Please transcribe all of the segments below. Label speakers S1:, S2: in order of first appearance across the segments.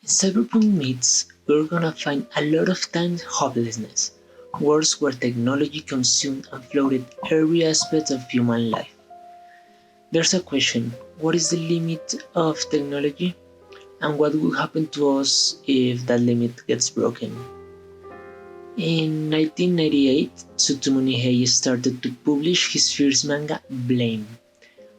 S1: In cyberpunk myths, we're gonna find a lot of times hopelessness, worlds where technology consumed and floated every aspect of human life. There's a question: what is the limit of technology? And what will happen to us if that limit gets broken? In 1998, Tsutomu Nihei started to publish his first manga, Blame,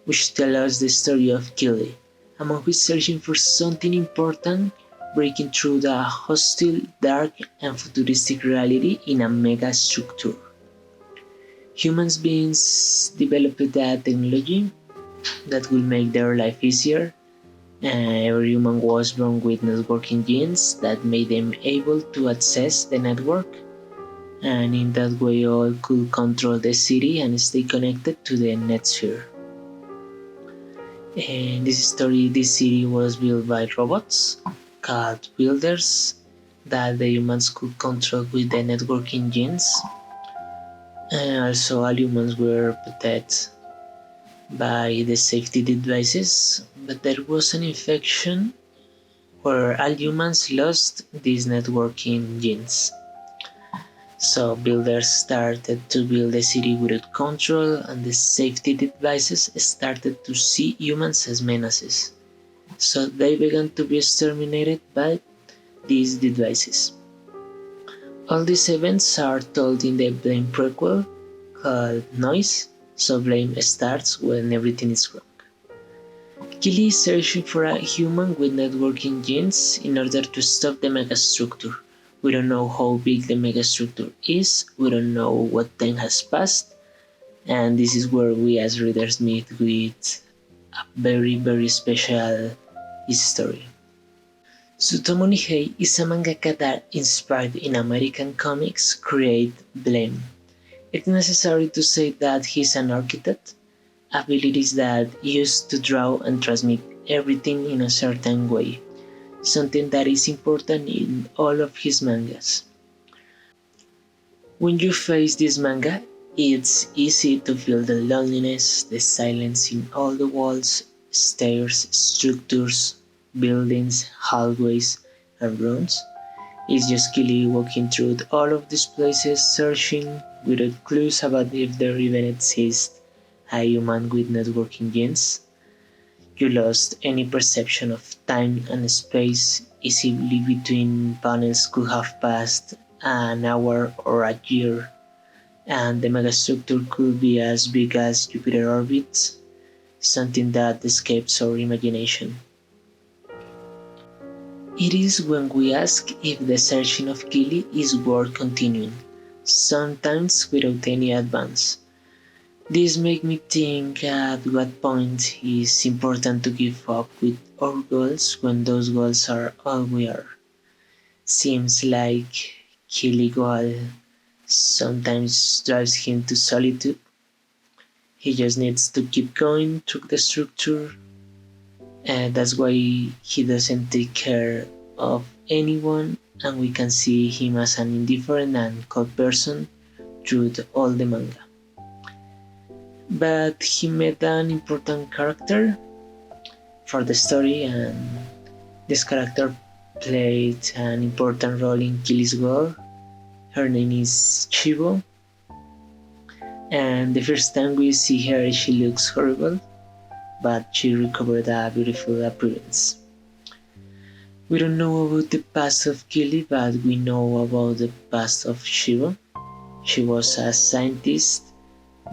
S1: which tells us the story of Kili, a man who is searching for something important, breaking through the hostile, dark, and futuristic reality in a mega structure. Human beings developed a technology that will make their life easier. Every human was born with networking genes that made them able to access the network, and in that way all could control the city and stay connected to the netsphere. In this story, this city was built by robots called builders that the humans could control with the networking genes. And also all humans were protected by the safety devices, but there was an infection where all humans lost these networking genes. So builders started to build a city without control, and the safety devices started to see humans as menaces. So they began to be exterminated by these devices. All these events are told in the Blame prequel called Noise, so Blame starts when everything is wrong. Kili is searching for a human with networking genes in order to stop the megastructure. We don't know how big the megastructure is, we don't know what time has passed, and this is where we as readers meet with a very special story. Tsutomu Nihei is a mangaka that, inspired in American comics, created Blame. It's necessary to say that he's an architect, abilities that used to draw and transmit everything in a certain way, something that is important in all of his mangas. When you face this manga, it's easy to feel the loneliness, the silence in all the walls, stairs, structures, buildings, hallways, and rooms. It's just Kili walking through all of these places, searching without clues about if there even exists a human with networking genes. You lost any perception of time and space. Easily between panels could have passed an hour or a year, and the megastructure could be as big as Jupiter orbits, something that escapes our imagination. It is when we ask if the searching of Kili is worth continuing, sometimes without any advance. This makes me think at what point it's important to give up with our goals when those goals are all we are. Seems like Kili goal sometimes drives him to solitude. He just needs to keep going through the structure, and that's why he doesn't take care of anyone, and we can see him as an indifferent and cold person through all the manga. But he met an important character for the story, and this character played an important role in Kili's goal. Her name is Chibo, and the first time we see her she looks horrible, but she recovered a beautiful appearance. We don't know about the past of Kili, but we know about the past of Chibo. She was a scientist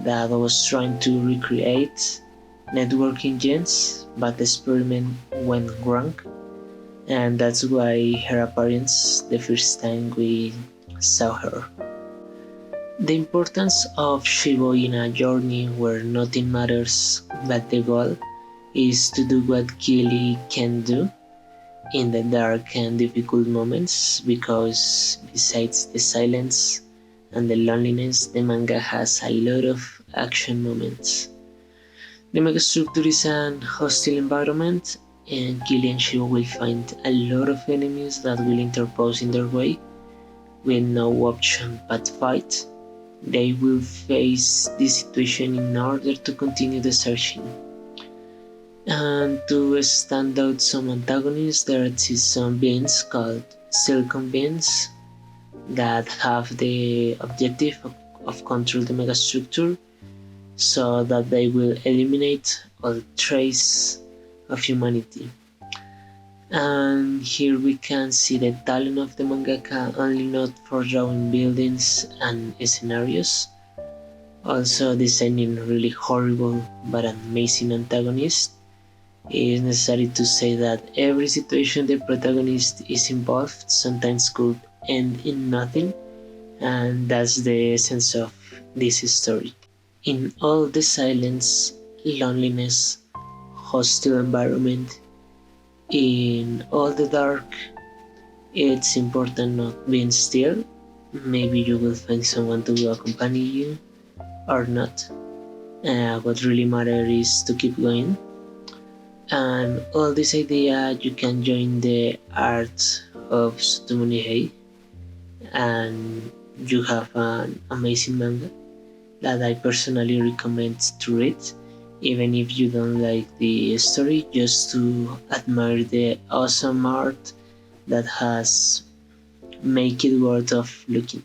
S1: that was trying to recreate networking genes, but the experiment went wrong, and that's why her appearance the first time we saw her. The importance of Shibo in a journey where nothing matters but the goal is to do what Kili can do in the dark and difficult moments, because besides the silence and the loneliness, the manga has a lot of action moments. The megastructure is an hostile environment, and Kili and Shibo will find a lot of enemies that will interpose in their way with no option but fight. They will face this situation in order to continue the searching. And to stand out some antagonists, there exist some beings called silicon beings that have the objective of control the megastructure so that they will eliminate all trace of humanity. And here we can see the talent of the mangaka, only not for drawing buildings and scenarios, also designing really horrible but amazing antagonists. It is necessary to say that every situation the protagonist is involved sometimes could end in nothing, and that's the essence of this story. In all the silence, loneliness, hostile environment, in all the dark, it's important not being still. Maybe you will find someone to accompany you or not. What really matters is to keep going. And all this idea, you can join the art of Tsutomu Nihei, and you have an amazing manga that I personally recommend to read, even if you don't like the story, just to admire the awesome art that has make it worth of looking.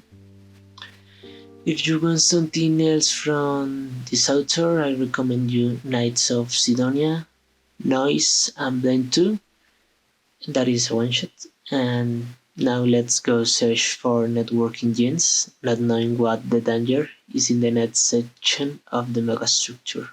S1: If you want something else from this author, I recommend you Knights of Sidonia, Noise, and Blend 2. That is a one shot. And now let's go search for networking genes, not knowing what the danger is in the next section of the megastructure.